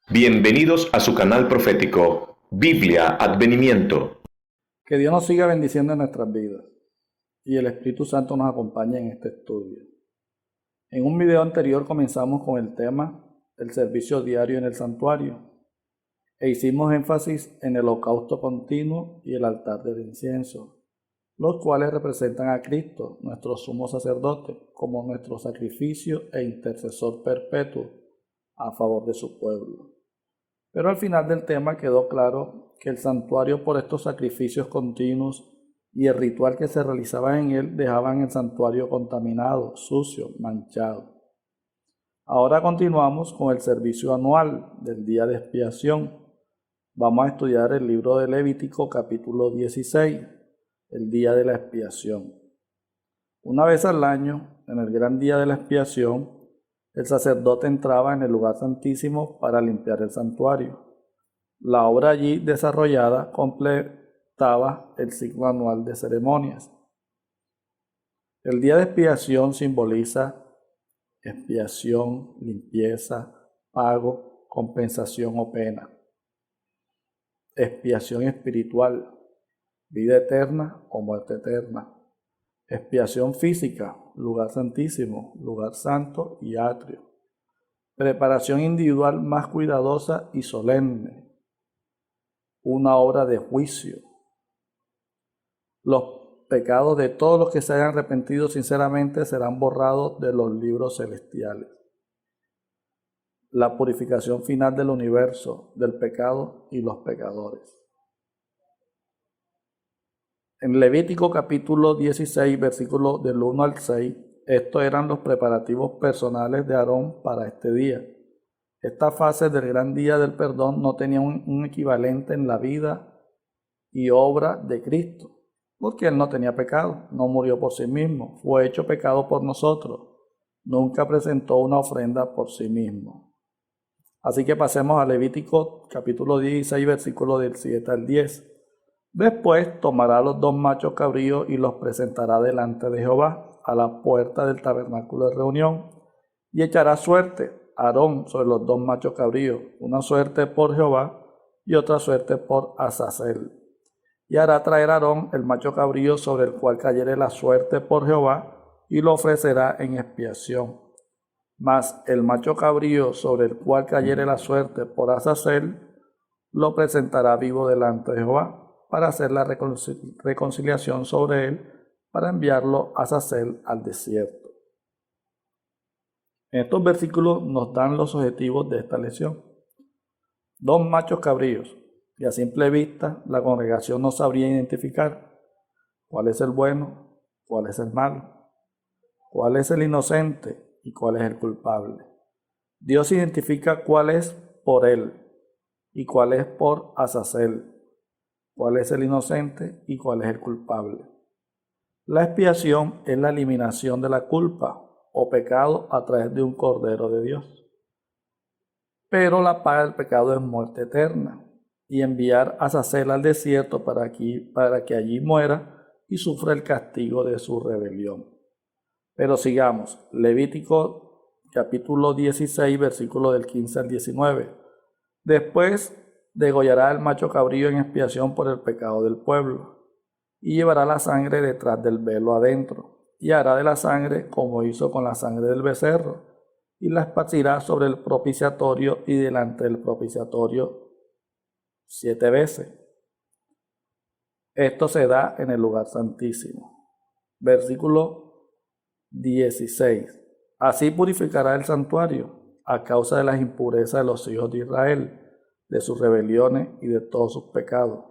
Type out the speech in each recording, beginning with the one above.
Bienvenidos a su canal profético, Biblia Advenimiento. Que Dios nos siga bendiciendo en nuestras vidas y el Espíritu Santo nos acompañe en este estudio. En un video anterior comenzamos con el tema del servicio diario en el santuario e hicimos énfasis en el holocausto continuo y el altar del incienso, los cuales representan a Cristo, nuestro sumo sacerdote, como nuestro sacrificio e intercesor perpetuo a favor de su pueblo. Pero al final del tema quedó claro que el santuario, por estos sacrificios continuos y el ritual que se realizaba en él, dejaban el santuario contaminado, sucio, manchado. Ahora continuamos con el servicio anual del día de expiación. Vamos a estudiar el libro de Levítico capítulo 16, el día de la expiación. Una vez al año, en el gran día de la expiación, el sacerdote entraba en el lugar santísimo para limpiar el santuario. La obra allí desarrollada completaba el ciclo anual de ceremonias. El día de expiación simboliza expiación, limpieza, pago, compensación o pena. Expiación espiritual, vida eterna o muerte eterna. Expiación física, lugar santísimo, lugar santo y atrio. Preparación individual más cuidadosa y solemne. Una obra de juicio. Los pecados de todos los que se hayan arrepentido sinceramente serán borrados de los libros celestiales. La purificación final del universo, del pecado y los pecadores. En Levítico capítulo 16, versículos del 1 al 6, estos eran los preparativos personales de Aarón para este día. Esta fase del gran día del perdón no tenía un equivalente en la vida y obra de Cristo, porque Él no tenía pecado, no murió por sí mismo, fue hecho pecado por nosotros, nunca presentó una ofrenda por sí mismo. Así que pasemos a Levítico capítulo 16, versículos del 7 al 10. Después tomará los dos machos cabríos y los presentará delante de Jehová a la puerta del tabernáculo de reunión y echará suerte Aarón sobre los dos machos cabríos, una suerte por Jehová y otra suerte por Azazel. Y hará traer Aarón el macho cabrío sobre el cual cayere la suerte por Jehová y lo ofrecerá en expiación. Mas el macho cabrío sobre el cual cayere la suerte por Azazel lo presentará vivo delante de Jehová para hacer la reconciliación sobre él, para enviarlo a Azazel al desierto. En estos versículos nos dan los objetivos de esta lección. Dos machos cabríos, y a simple vista la congregación no sabría identificar cuál es el bueno, cuál es el malo, cuál es el inocente y cuál es el culpable. Dios identifica cuál es por él y cuál es por Azazel, cuál es el inocente y cuál es el culpable. La expiación es la eliminación de la culpa o pecado a través de un cordero de Dios. Pero la paga del pecado es muerte eterna y enviar a Azazel al desierto para que allí muera y sufra el castigo de su rebelión. Pero sigamos, Levítico capítulo 16, versículo del 15 al 19. Después degollará el macho cabrío en expiación por el pecado del pueblo, y llevará la sangre detrás del velo adentro, y hará de la sangre como hizo con la sangre del becerro, y la esparcirá sobre el propiciatorio y delante del propiciatorio 7 veces. Esto se da en el lugar santísimo. Versículo 16. Así purificará el santuario a causa de las impurezas de los hijos de Israel, de sus rebeliones y de todos sus pecados.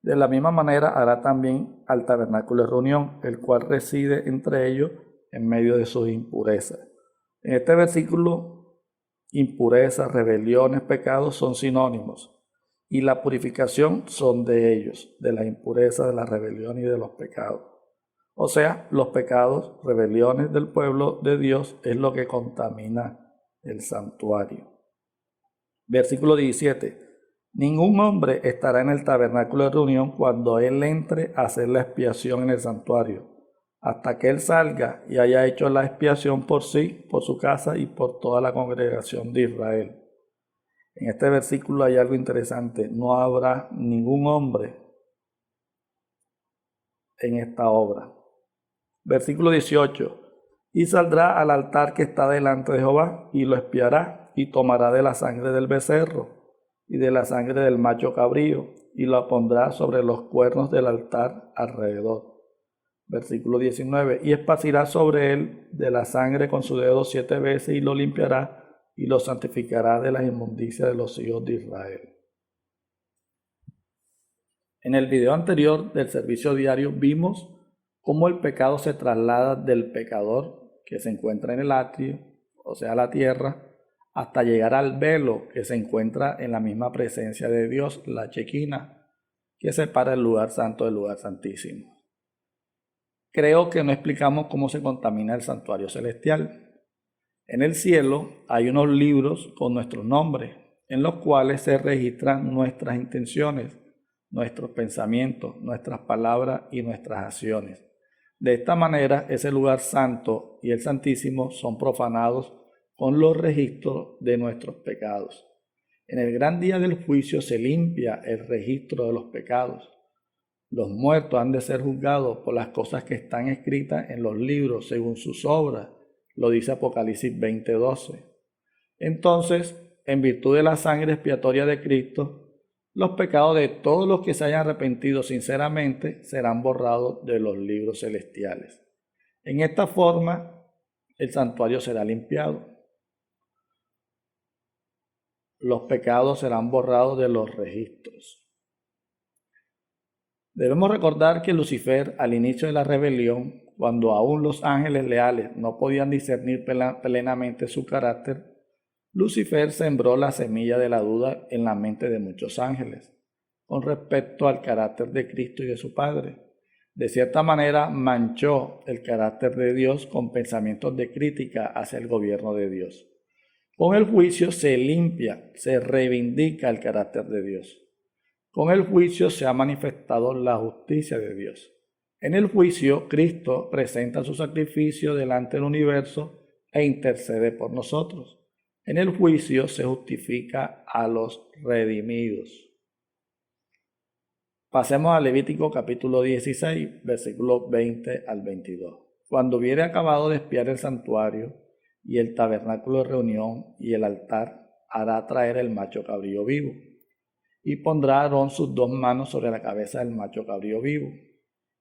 De la misma manera hará también al tabernáculo de reunión, el cual reside entre ellos en medio de sus impurezas. En este versículo, impurezas, rebeliones, pecados son sinónimos, y la purificación son de ellos, de la impureza, de la rebelión y de los pecados. O sea, los pecados, rebeliones del pueblo de Dios es lo que contamina el santuario. Versículo 17. Ningún hombre estará en el tabernáculo de reunión cuando él entre a hacer la expiación en el santuario, hasta que él salga y haya hecho la expiación por sí, por su casa y por toda la congregación de Israel. En este versículo hay algo interesante. No habrá ningún hombre en esta obra. Versículo 18. Y saldrá al altar que está delante de Jehová, y lo espiará, y tomará de la sangre del becerro, y de la sangre del macho cabrío, y lo pondrá sobre los cuernos del altar alrededor. Versículo 19. Y esparcirá sobre él de la sangre con su dedo 7 veces, y lo limpiará, y lo santificará de las inmundicias de los hijos de Israel. En el video anterior del servicio diario vimos cómo el pecado se traslada del pecador que se encuentra en el atrio, o sea, la tierra, hasta llegar al velo que se encuentra en la misma presencia de Dios, la Chequina, que separa el lugar santo del lugar santísimo. Creo que no explicamos cómo se contamina el santuario celestial. En el cielo hay unos libros con nuestros nombres, en los cuales se registran nuestras intenciones, nuestros pensamientos, nuestras palabras y nuestras acciones. De esta manera, ese lugar santo y el santísimo son profanados con los registros de nuestros pecados. En el gran día del juicio se limpia el registro de los pecados. Los muertos han de ser juzgados por las cosas que están escritas en los libros según sus obras, lo dice Apocalipsis 20:12. Entonces, en virtud de la sangre expiatoria de Cristo, los pecados de todos los que se hayan arrepentido sinceramente serán borrados de los libros celestiales. En esta forma, el santuario será limpiado. Los pecados serán borrados de los registros. Debemos recordar que Lucifer, al inicio de la rebelión, cuando aún los ángeles leales no podían discernir plenamente su carácter, Lucifer sembró la semilla de la duda en la mente de muchos ángeles con respecto al carácter de Cristo y de su Padre. De cierta manera manchó el carácter de Dios con pensamientos de crítica hacia el gobierno de Dios. Con el juicio se limpia, se reivindica el carácter de Dios. Con el juicio se ha manifestado la justicia de Dios. En el juicio, Cristo presenta su sacrificio delante del universo e intercede por nosotros. En el juicio se justifica a los redimidos. Pasemos a Levítico capítulo 16, versículos 20 al 22. Cuando hubiere acabado de espiar el santuario y el tabernáculo de reunión y el altar, hará traer el macho cabrío vivo. Y pondrá Aarón sus 2 manos sobre la cabeza del macho cabrío vivo,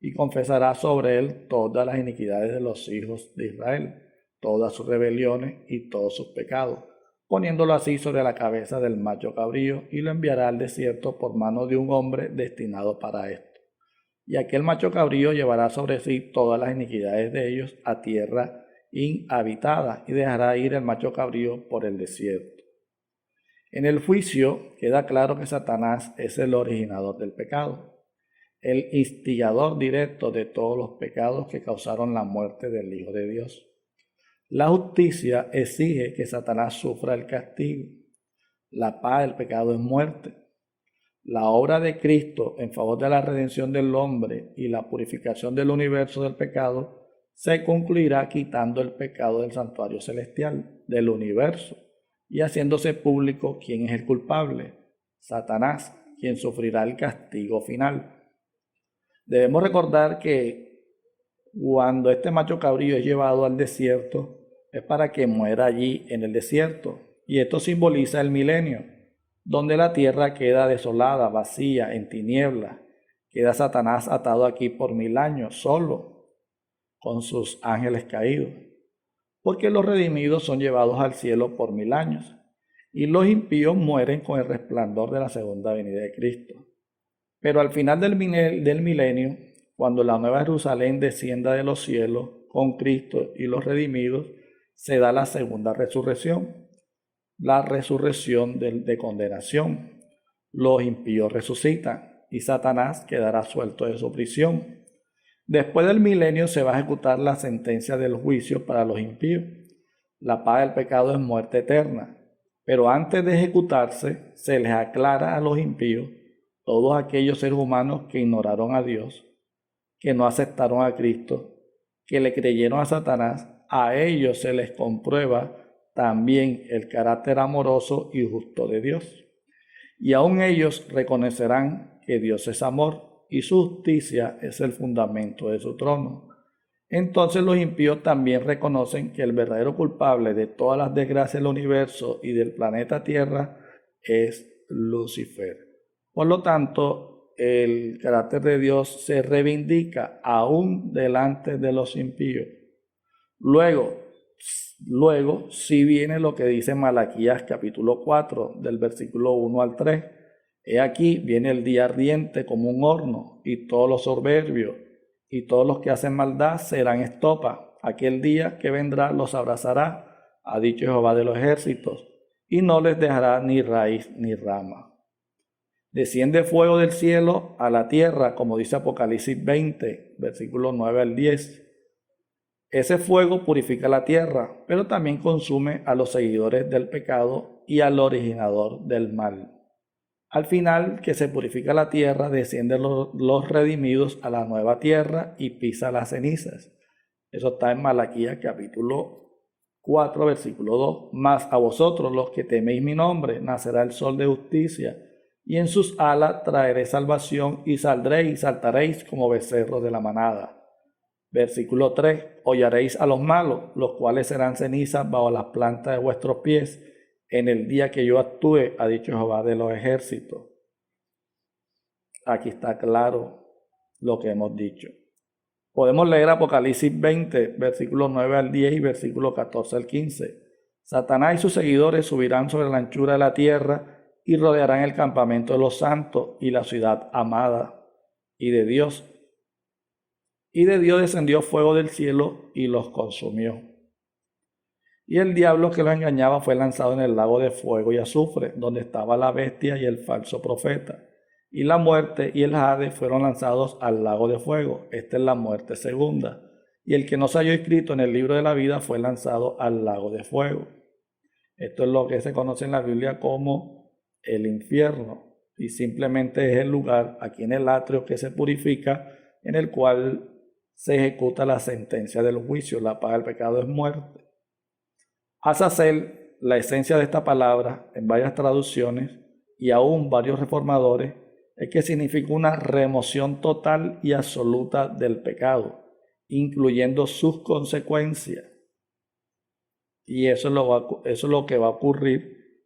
y confesará sobre él todas las iniquidades de los hijos de Israel, todas sus rebeliones y todos sus pecados, poniéndolo así sobre la cabeza del macho cabrío, y lo enviará al desierto por mano de un hombre destinado para esto. Y aquel macho cabrío llevará sobre sí todas las iniquidades de ellos a tierra inhabitada, y dejará ir el macho cabrío por el desierto. En el juicio queda claro que Satanás es el originador del pecado, el instigador directo de todos los pecados que causaron la muerte del Hijo de Dios. La justicia exige que Satanás sufra el castigo. La paz del pecado es muerte. La obra de Cristo en favor de la redención del hombre y la purificación del universo del pecado se concluirá quitando el pecado del santuario celestial, del universo, y haciéndose público quién es el culpable, Satanás, quien sufrirá el castigo final. Debemos recordar que cuando este macho cabrío es llevado al desierto, es para que muera allí en el desierto, y esto simboliza el milenio, donde la tierra queda desolada, vacía, en tinieblas. Queda Satanás atado aquí por 1000 años, solo, con sus ángeles caídos, porque los redimidos son llevados al cielo por 1000 años, y los impíos mueren con el resplandor de la segunda venida de Cristo. Pero al final del milenio, cuando la nueva Jerusalén descienda de los cielos con Cristo y los redimidos, se da la segunda resurrección, la resurrección de condenación. Los impíos resucitan y Satanás quedará suelto de su prisión. Después del milenio se va a ejecutar la sentencia del juicio para los impíos. La paga del pecado es muerte eterna, pero antes de ejecutarse se les aclara a los impíos, todos aquellos seres humanos que ignoraron a Dios, que no aceptaron a Cristo, que le creyeron a Satanás, a ellos se les comprueba también el carácter amoroso y justo de Dios. Y aún ellos reconocerán que Dios es amor y su justicia es el fundamento de su trono. Entonces los impíos también reconocen que el verdadero culpable de todas las desgracias del universo y del planeta Tierra es Lucifer. Por lo tanto, el carácter de Dios se reivindica aún delante de los impíos. Luego sí viene lo que dice Malaquías capítulo 4, del versículo 1 al 3. He aquí viene el día ardiente como un horno, y todos los soberbios y todos los que hacen maldad serán estopa. Aquel día que vendrá los abrazará, ha dicho Jehová de los ejércitos, y no les dejará ni raíz ni rama. Desciende fuego del cielo a la tierra, como dice Apocalipsis 20, versículos 9 al 10. Ese fuego purifica la tierra, pero también consume a los seguidores del pecado y al originador del mal. Al final que se purifica la tierra, descienden los redimidos a la nueva tierra y pisa las cenizas. Eso está en Malaquías capítulo 4, versículo 2. Mas a vosotros los que teméis mi nombre, nacerá el sol de justicia, y en sus alas traeré salvación, y saldréis y saltaréis como becerros de la manada. Versículo 3. Hollaréis a los malos, los cuales serán cenizas bajo las plantas de vuestros pies, en el día que yo actúe, ha dicho Jehová de los ejércitos. Aquí está claro lo que hemos dicho. Podemos leer Apocalipsis 20, versículos 9 al 10 y versículos 14 al 15. Satanás y sus seguidores subirán sobre la anchura de la tierra y rodearán el campamento de los santos y la ciudad amada y de Dios. Y de Dios descendió fuego del cielo y los consumió. Y el diablo que los engañaba fue lanzado en el lago de fuego y azufre, donde estaba la bestia y el falso profeta. Y la muerte y el Hades fueron lanzados al lago de fuego. Esta es la muerte segunda. Y el que no se halló escrito en el libro de la vida fue lanzado al lago de fuego. Esto es lo que se conoce en la Biblia como el infierno. Y simplemente es el lugar aquí en el atrio que se purifica, en el cual se ejecuta la sentencia del juicio. La paga del pecado es muerte. Azazel, la esencia de esta palabra en varias traducciones y aún varios reformadores, es que significa una remoción total y absoluta del pecado, incluyendo sus consecuencias. Y eso es lo que va a ocurrir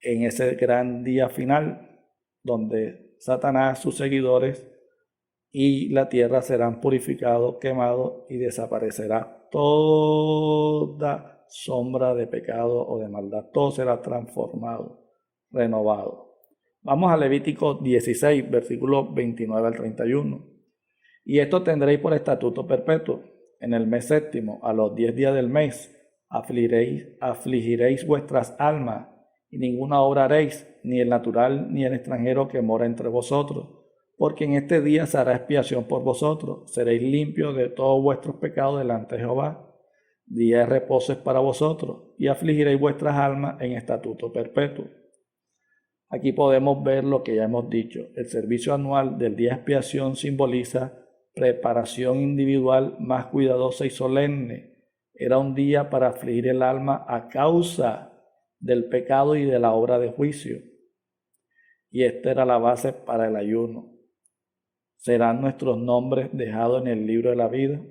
en ese gran día final, donde Satanás, sus seguidores y la tierra serán purificados, quemados y desaparecerá toda sombra de pecado o de maldad. Todo será transformado, renovado. Vamos a Levítico 16, versículos 29 al 31. Y esto tendréis por estatuto perpetuo. En el mes séptimo, a los 10 días del mes, afligiréis vuestras almas, y ninguna obra haréis, ni el natural ni el extranjero que mora entre vosotros. Porque en este día se hará expiación por vosotros, seréis limpios de todos vuestros pecados delante de Jehová. Día de reposo es para vosotros, y afligiréis vuestras almas en estatuto perpetuo. Aquí podemos ver lo que ya hemos dicho. El servicio anual del día de expiación simboliza preparación individual más cuidadosa y solemne. Era un día para afligir el alma a causa del pecado y de la obra de juicio. Y esta era la base para el ayuno. ¿Serán nuestros nombres dejados en el libro de la vida?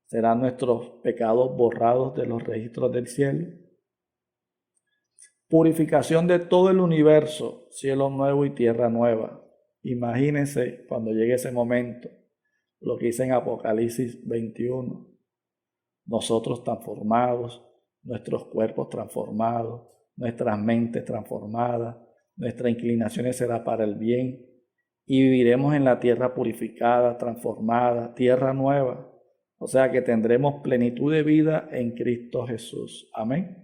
¿Serán nuestros pecados borrados de los registros del cielo? Purificación de todo el universo, cielo nuevo y tierra nueva. Imagínense cuando llegue ese momento, lo que dice en Apocalipsis 21. Nosotros transformados, nuestros cuerpos transformados, nuestras mentes transformadas, nuestras inclinaciones será para el bien y viviremos en la tierra purificada, transformada, tierra nueva. O sea que tendremos plenitud de vida en Cristo Jesús. Amén.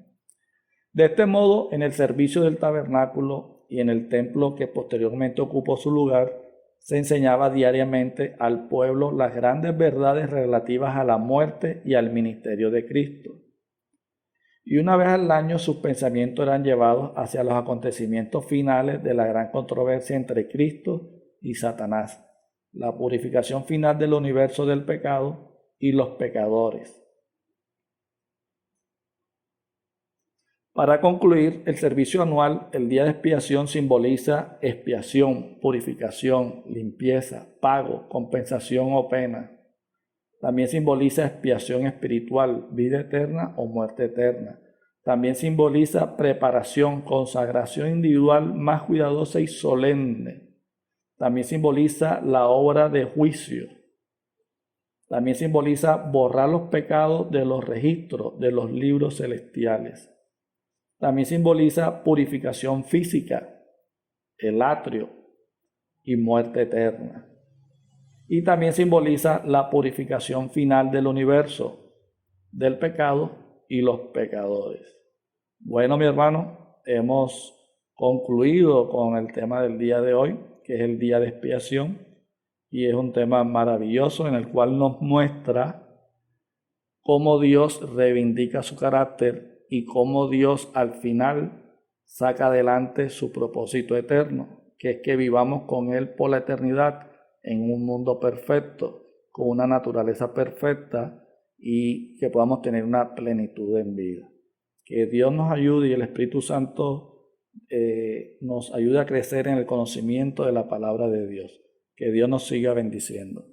De este modo, en el servicio del tabernáculo y en el templo que posteriormente ocupó su lugar, se enseñaba diariamente al pueblo las grandes verdades relativas a la muerte y al ministerio de Cristo. Y una vez al año sus pensamientos eran llevados hacia los acontecimientos finales de la gran controversia entre Cristo y Satanás, la purificación final del universo del pecado y los pecadores. Para concluir, el servicio anual, el día de expiación, simboliza expiación, purificación, limpieza, pago, compensación o pena. También simboliza expiación espiritual, vida eterna o muerte eterna. También simboliza preparación, consagración individual más cuidadosa y solemne. También simboliza la obra de juicio. También simboliza borrar los pecados de los registros de los libros celestiales. También simboliza purificación física, el atrio y muerte eterna. Y también simboliza la purificación final del universo, del pecado y los pecadores. Bueno, mi hermano, hemos concluido con el tema del día de hoy, que es el día de expiación, y es un tema maravilloso en el cual nos muestra cómo Dios reivindica su carácter y cómo Dios al final saca adelante su propósito eterno, que es que vivamos con Él por la eternidad en un mundo perfecto, con una naturaleza perfecta y que podamos tener una plenitud en vida. Que Dios nos ayude y el Espíritu Santo nos ayude a crecer en el conocimiento de la palabra de Dios. Que Dios nos siga bendiciendo.